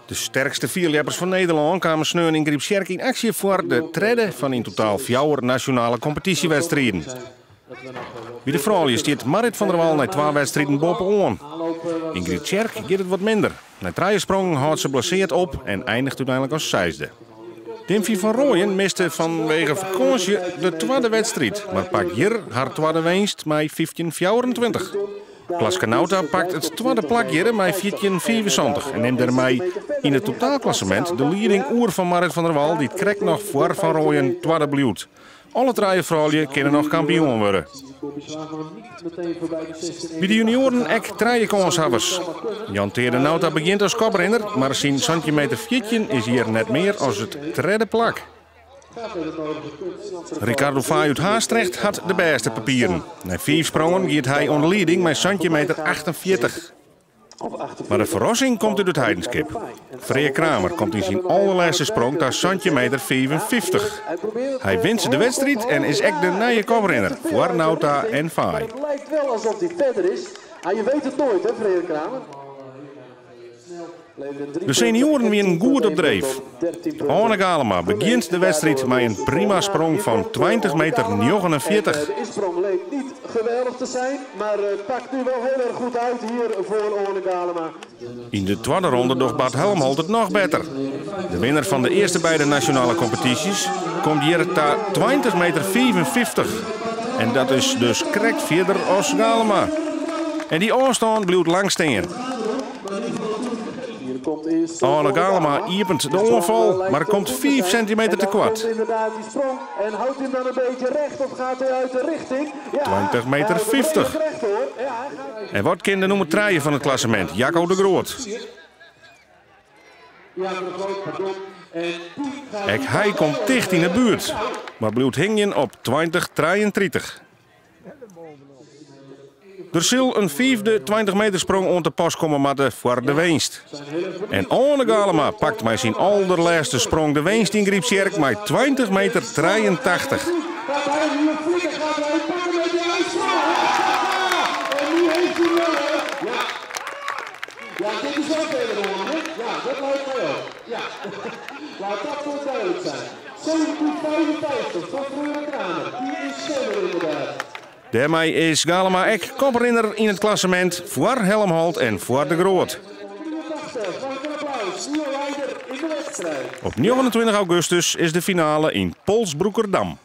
De sterkste vierleppers van Nederland kwamen sneu in Griepskerk in actie voor de tredde van in totaal 4 nationale competitiewedstrijden. Bij de vrouwen stiet Marit van der Wal na 2 wedstrijden bovenaan. In Griepskerk gaat het wat minder. Na 3 sprongen houdt ze blesseerd op en eindigt uiteindelijk als 6e. Dimfie van Rooyen miste vanwege vakantie de 2e wedstrijd, maar pakt hier haar 2e winst met 15-24. Klaas Canauta pakt het 2e plakje met 14-25 en neemt daarmee in het totaalklassement de leiding oer van Marit van der Wal, die het krek nog voor Van Rooyen 2e blijft. Alle 3 vrouwen kunnen nog kampioen worden. Bij de junioren ek 3 kanshebbers. Jan Teerde Nauta begint als koprenner, maar zijn centimeter 14 is hier net meer als het 3e plak. Ricardo Faai uit Haastrecht had de beste papieren. Na 5 sprongen gaat hij onder leiding met centimeter 48. Maar de verrassing komt uit het heidenskip. Freya Kramer komt in zijn allerlaatste sprong naar centimeter 55. Hij wint de wedstrijd en is echt de nieuwe koprenner voor Nauta en Faai. Het lijkt wel alsof hij verder is. Je weet het nooit, hè, Freya Kramer? De senioren winnen goed op dreef. Anne Galema begint de wedstrijd met een prima sprong van 20 meter 49. De insprong leek niet geweldig te zijn, maar het pakt nu wel heel erg goed uit hier voor Anne Galema. In de 2e ronde doch Bart Helmholt het nog beter. De winnaar van de eerste beide nationale competities komt hier ta 20 meter 55. En dat is dus correct verder als Galema. En die afstand blijft lang staan. Anne Galema iepent de onval, maar komt 5 centimeter te kwart. Inderdaad die sprong en houdt hem dan een beetje recht of gaat hij uit de richting? 20 meter 50. En wat kan de nummer 3 van het klassement, Jacco de Groot. Hij komt dicht in de buurt, maar blijft hingen op 20-33. Er zal een 5e 20 meter sprong aan te pas komen met voor de winst. En Anne Galema pakt met zijn allerlaatste sprong de winst in Griepskerk met 20 meter 83. Ja, dit is ook wederom, hè? Ja, dat lijkt mij ook. Ja, laat dat voor duidelijk zijn. 17,55 van Freya Kramer. Die is sneller inderdaad. Daarmee is Galema ek koprenner in het klassement voor Helmholt en voor de Groot. Op 29 augustus is de finale in Polsbroekerdam.